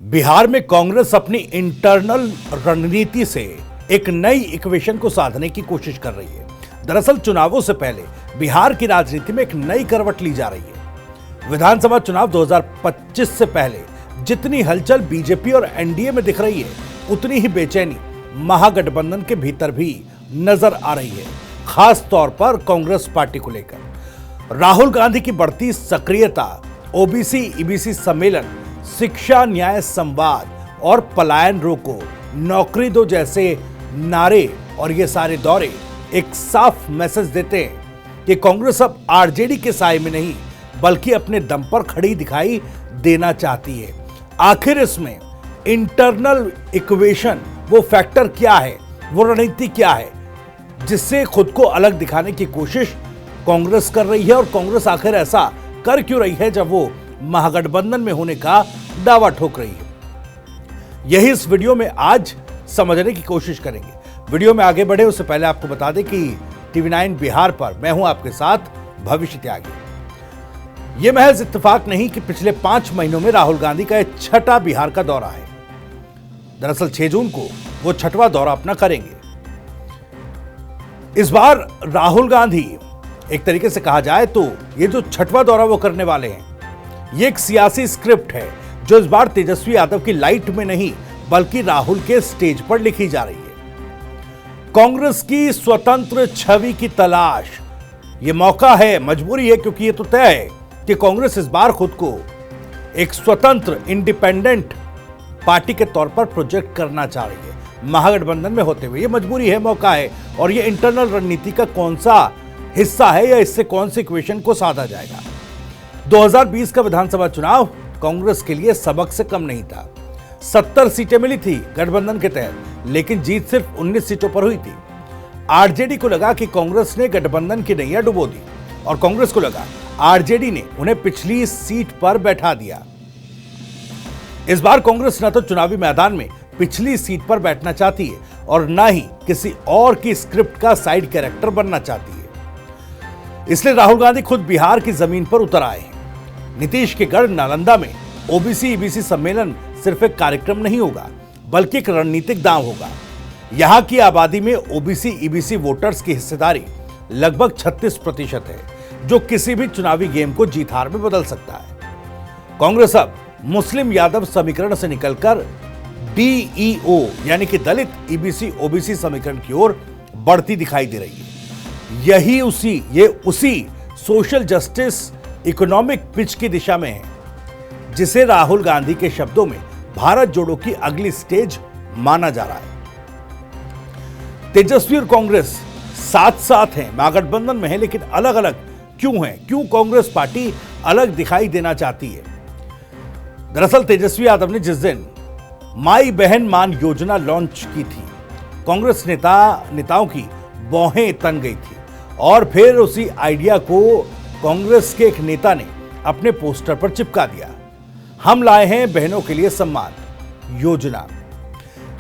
बिहार में कांग्रेस अपनी इंटरनल रणनीति से एक नई इक्वेशन को साधने की कोशिश कर रही है। दरअसल चुनावों से पहले बिहार की राजनीति में एक नई करवट ली जा रही है। विधानसभा चुनाव 2025 से पहले जितनी हलचल बीजेपी और एनडीए में दिख रही है, उतनी ही बेचैनी महागठबंधन के भीतर भी नजर आ रही है, खास तौर पर कांग्रेस पार्टी को लेकर। राहुल गांधी की बढ़ती सक्रियता, ओबीसी ईबीसी सम्मेलन, शिक्षा न्याय संवाद और पलायन रोको, नौकरी दो जैसे नारे और ये सारे दौरे एक साफ मैसेज देते हैं कि कांग्रेस अब आरजेडी के साए में नहीं बल्कि अपने दम पर खड़ी दिखाई देना चाहती है। आखिर इसमें इंटरनल इक्वेशन, वो फैक्टर क्या है, वो रणनीति क्या है जिससे खुद को अलग दिखाने की कोशिश कांग्रेस कर रही है, और कांग्रेस आखिर ऐसा कर क्यों रही है जब वो महागठबंधन में होने का दावा ठोक रही है। यही इस वीडियो में आज समझने की कोशिश करेंगे। वीडियो में आगे बढ़े उससे पहले आपको बता दें कि TV9 बिहार पर मैं हूं आपके साथ भविष्य त्यागी। यह महज इत्तेफाक नहीं कि पिछले 5 महीनों में राहुल गांधी का यह छठा बिहार का दौरा है। दरअसल 6 जून को वो छठवां दौरा अपना करेंगे। इस बार राहुल गांधी, एक तरीके से कहा जाए तो ये जो छठवां दौरा वो करने वाले हैं, ये एक सियासी स्क्रिप्ट है जो इस बार तेजस्वी यादव की लाइट में नहीं बल्कि राहुल के स्टेज पर लिखी जा रही है। कांग्रेस की स्वतंत्र छवि की तलाश, ये मौका है, मजबूरी है, क्योंकि ये तो तय है कि कांग्रेस इस बार खुद को एक स्वतंत्र इंडिपेंडेंट पार्टी के तौर पर प्रोजेक्ट करना चाह रही है महागठबंधन में होते हुए। ये मजबूरी है, मौका है, और ये इंटरनल रणनीति का कौन सा हिस्सा है या इससे कौन सी इक्वेशन को साधा जाएगा। 2020 का विधानसभा चुनाव कांग्रेस के लिए सबक से कम नहीं था। 70 सीटें मिली थी गठबंधन के तहत, लेकिन जीत सिर्फ 19 सीटों पर हुई थी। आरजेडी को लगा कि कांग्रेस ने गठबंधन की नैया डुबो दी, और कांग्रेस को लगा आरजेडी ने उन्हें पिछली सीट पर बैठा दिया। इस बार कांग्रेस न तो चुनावी मैदान में पिछली सीट पर बैठना चाहती है और न ही किसी और की स्क्रिप्ट का साइड कैरेक्टर बनना चाहती है। इसलिए राहुल गांधी खुद बिहार की जमीन पर उतर आए हैं। नीतीश के गढ़ नालंदा में ओबीसी ईबीसी सम्मेलन सिर्फ एक कार्यक्रम नहीं होगा बल्कि एक रणनीतिक दांव होगा। यहां की आबादी में ओबीसी ईबीसी वोटर्स की हिस्सेदारी लगभग 36% है, जो किसी भी चुनावी गेम को जीत हार में बदल सकता है। कांग्रेस अब मुस्लिम यादव समीकरण से निकलकर डीईओ यानी कि दलित ईबीसी ओबीसी समीकरण की ओर बढ़ती दिखाई दे रही है। यही उसी सोशल जस्टिस इकोनॉमिक पिच की दिशा में है जिसे राहुल गांधी के शब्दों में भारत जोड़ो की अगली स्टेज माना जा रहा है। तेजस्वी और कांग्रेस साथ साथ हैं, महागठबंधन में है, लेकिन अलग अलग क्यों हैं? क्यों कांग्रेस पार्टी अलग दिखाई देना चाहती है? दरअसल तेजस्वी यादव ने जिस दिन माई बहन मान योजना लॉन्च की थी, कांग्रेस नेताओं की भौहें तन गई थी, और फिर उसी आइडिया को कांग्रेस के एक नेता ने अपने पोस्टर पर चिपका दिया। हम लाए हैं बहनों के लिए सम्मान योजना।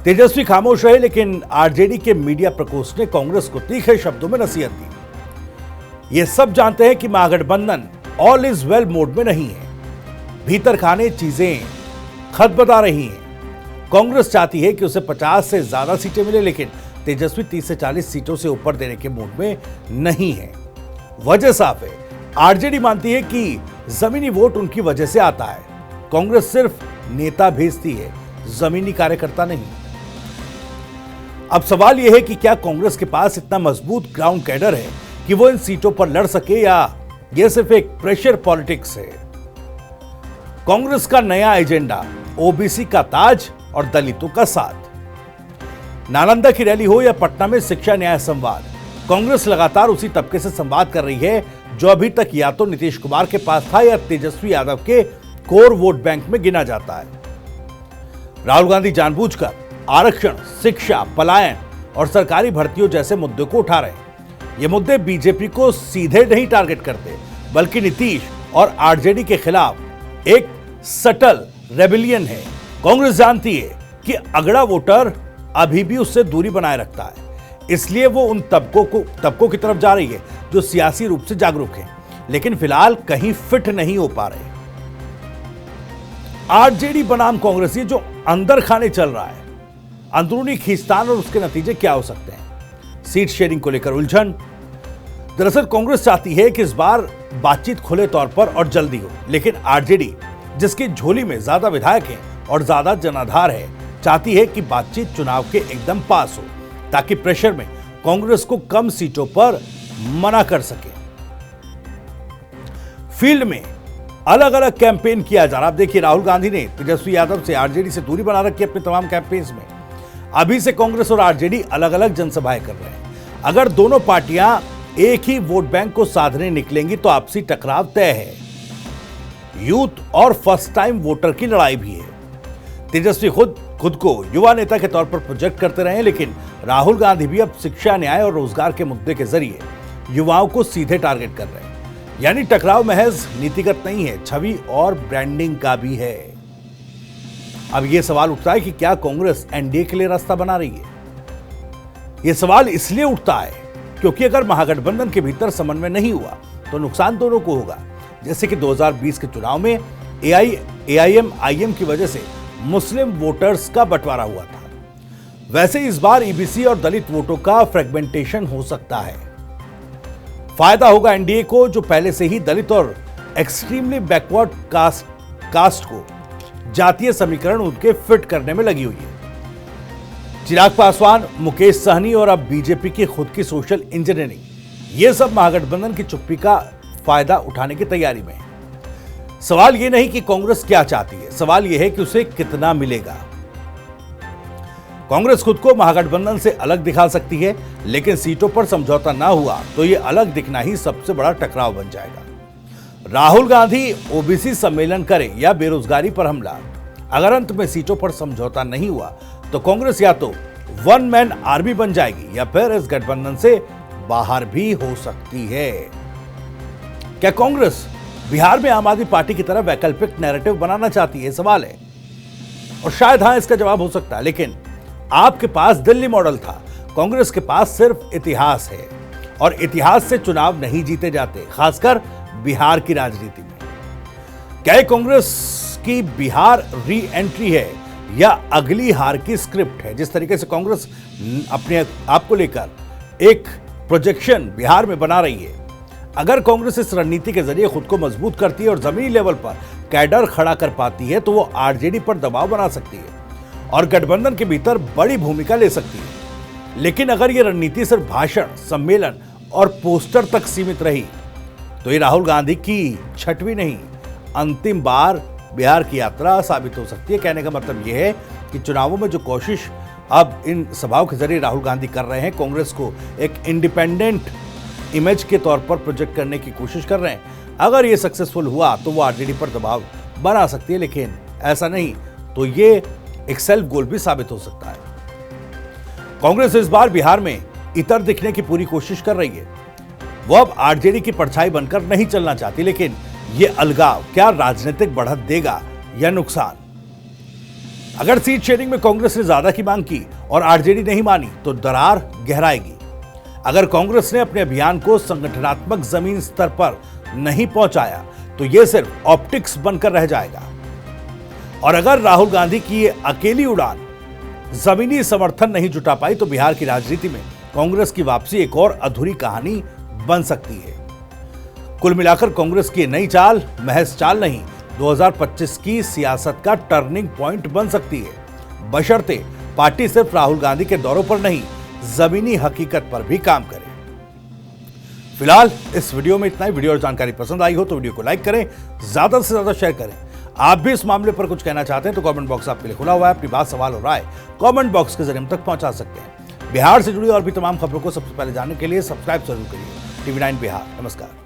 तेजस्वी खामोश रहे, लेकिन आरजेडी के मीडिया प्रकोष्ठ ने कांग्रेस को तीखे शब्दों में नसीहत दी। ये सब जानते हैं कि महागठबंधन ऑल इज वेल मोड में नहीं है। भीतर खाने चीजें खत बता रही हैं। कांग्रेस चाहती है कि उसे 50 से ज्यादा सीटें मिले, लेकिन तेजस्वी 30 से 40 सीटों से ऊपर देने के मूड में नहीं है। वजह साफ है, आरजेडी मानती है कि जमीनी वोट उनकी वजह से आता है। कांग्रेस सिर्फ नेता भेजती है, जमीनी कार्यकर्ता नहीं। अब सवाल यह है कि क्या कांग्रेस के पास इतना मजबूत ग्राउंड कैडर है कि वो इन सीटों पर लड़ सके, या यह सिर्फ एक प्रेशर पॉलिटिक्स है? कांग्रेस का नया एजेंडा ओबीसी का ताज और दलितों का साथ। नालंदा की रैली हो या पटना में शिक्षा न्याय संवाद, कांग्रेस लगातार उसी तबके से संवाद कर रही है जो अभी तक या तो नीतीश कुमार के पास था या तेजस्वी यादव के कोर वोट बैंक में गिना जाता है। राहुल गांधी जानबूझकर आरक्षण, शिक्षा, पलायन और सरकारी भर्तियों जैसे मुद्दे को उठा रहे हैं। ये मुद्दे बीजेपी को सीधे नहीं टारगेट करते, बल्कि नीतीश और आरजेडी के खिलाफ एक सटल रेबेलियन है। कांग्रेस जानती है कि अगड़ा वोटर अभी भी उससे दूरी बनाए रखता है, इसलिए वो उन तबकों की तरफ जा रही है जो सियासी रूप से जागरूक हैं, लेकिन फिलहाल कहीं फिट नहीं हो पा रहे। आरजेडी बनाम कांग्रेस, ये जो अंदर खाने चल रहा है, अंदरूनी खींचतान और उसके नतीजे क्या हो सकते हैं? सीट शेयरिंग को लेकर उलझन। दरअसल कांग्रेस चाहती है कि इस बार बातचीत खुले तौर पर और जल्दी हो, लेकिन आरजेडी, जिसकी झोली में ज्यादा विधायक हैं और ज्यादा जनाधार है, चाहती है कि बातचीत चुनाव के एकदम पास हो, ताकि प्रेशर में कांग्रेस को कम सीटों पर मना कर सके। फील्ड में अलग अलग कैंपेन किया जा रहा है। आप देखिए, राहुल गांधी ने तेजस्वी यादव से आरजेडी से दूरी बना रखी है अपने तमाम कैंपेन्स में। अभी से कांग्रेस और आरजेडी अलग अलग जनसभाएं कर रहे हैं। अगर दोनों पार्टियां एक ही वोट बैंक को साधने निकलेंगी तो आपसी टकराव तय है। यूथ और फर्स्ट टाइम वोटर की लड़ाई भी है। तेजस्वी खुद को युवा नेता के तौर पर प्रोजेक्ट करते रहे, लेकिन राहुल गांधी भी अब शिक्षा, न्याय और रोजगार के मुद्दे के जरिए युवाओं को सीधे टारगेट कर रहे हैं। यानी टकराव महज नीतिगत नहीं है, छवि और ब्रांडिंग का भी है। अब यह सवाल उठता है कि क्या कांग्रेस एनडीए के लिए रास्ता बना रही है? यह सवाल इसलिए उठता है क्योंकि अगर महागठबंधन के भीतर समन्वय नहीं हुआ तो नुकसान दोनों को होगा। जैसे कि 2020 के चुनाव में एआईएमआईएम की वजह से मुस्लिम वोटर्स का बंटवारा हुआ था, वैसे इस बार ईबीसी और दलित वोटों का फ्रेगमेंटेशन हो सकता है। फायदा होगा एनडीए को, जो पहले से ही दलित और एक्सट्रीमली बैकवर्ड कास्ट को जातीय समीकरण उनके फिट करने में लगी हुई है। चिराग पासवान, मुकेश सहनी और अब बीजेपी की खुद की सोशल इंजीनियरिंग, ये सब महागठबंधन की चुप्पी का फायदा उठाने की तैयारी में है। सवाल यह नहीं कि कांग्रेस क्या चाहती है, सवाल यह है कि उसे कितना मिलेगा। कांग्रेस खुद को महागठबंधन से अलग दिखा सकती है, लेकिन सीटों पर समझौता ना हुआ तो यह अलग दिखना ही सबसे बड़ा टकराव बन जाएगा। राहुल गांधी ओबीसी सम्मेलन करें या बेरोजगारी पर हमला, अगर अंत में सीटों पर समझौता नहीं हुआ तो कांग्रेस या तो वन मैन आर्मी बन जाएगी या फिर इस गठबंधन से बाहर भी हो सकती है। क्या कांग्रेस बिहार में आम आदमी पार्टी की तरह वैकल्पिक नैरेटिव बनाना चाहती है? सवाल है, और शायद हां इसका जवाब हो सकता है। लेकिन आपके पास दिल्ली मॉडल था, कांग्रेस के पास सिर्फ इतिहास है, और इतिहास से चुनाव नहीं जीते जाते, खासकर बिहार की राजनीति में। क्या कांग्रेस की बिहार री एंट्री है या अगली हार की स्क्रिप्ट है? जिस तरीके से कांग्रेस अपने आप को लेकर एक प्रोजेक्शन बिहार में बना रही है, अगर कांग्रेस इस रणनीति के जरिए खुद को मजबूत करती है और जमीनी लेवल पर कैडर खड़ा कर पाती है तो वो आरजेडी पर दबाव बना सकती है और गठबंधन के भीतर बड़ी भूमिका ले सकती है। लेकिन अगर यह रणनीति सिर्फ भाषण, सम्मेलन और पोस्टर तक सीमित रही तो ये राहुल गांधी की छठवीं नहीं, अंतिम बार बिहार की यात्रा साबित हो सकती है। कहने का मतलब यह है कि चुनावों में जो कोशिश अब इन सभाओं के जरिए राहुल गांधी कर रहे हैं, कांग्रेस को एक इंडिपेंडेंट इमेज के तौर पर प्रोजेक्ट करने की कोशिश कर रहे हैं, अगर ये सक्सेसफुल हुआ तो वो आरजेडी पर दबाव बना सकती है। लेकिन ऐसा नहीं तो ये एक सेल्फ गोल भी साबित हो सकता है। कांग्रेस इस बार बिहार में इतर दिखने की पूरी कोशिश कर रही है। वो अब आरजेडी की परछाई बनकर नहीं चलना चाहती, लेकिन ये अलगाव क्या राजनीतिक बढ़त देगा या नुकसान? अगर सीट शेयरिंग में कांग्रेस ने ज्यादा की मांग की और आरजेडी नहीं मानी तो दरार गहराएगी। अगर कांग्रेस ने अपने अभियान को संगठनात्मक जमीन स्तर पर नहीं पहुंचाया तो यह सिर्फ ऑप्टिक्स बनकर रह जाएगा। और अगर राहुल गांधी की ये अकेली उड़ान जमीनी समर्थन नहीं जुटा पाई तो बिहार की राजनीति में कांग्रेस की वापसी एक और अधूरी कहानी बन सकती है। कुल मिलाकर कांग्रेस की नई चाल महज चाल नहीं, 2025 की सियासत का टर्निंग पॉइंट बन सकती है, बशर्ते पार्टी सिर्फ राहुल गांधी के दौरों पर नहीं, जमीनी हकीकत पर भी काम करे। फिलहाल इस वीडियो में इतना ही। वीडियो और जानकारी पसंद आई हो तो वीडियो को लाइक करें, ज्यादा से ज्यादा शेयर करें। आप भी इस मामले पर कुछ कहना चाहते हैं तो कमेंट बॉक्स आपके लिए खुला हुआ है। अपनी बात, सवाल और राय कमेंट बॉक्स के जरिए हम तक पहुंचा सकते हैं। बिहार से जुड़ी और भी तमाम खबरों को सबसे पहले जानने के लिए सब्सक्राइब जरूर करिए। TV9 बिहार। नमस्कार।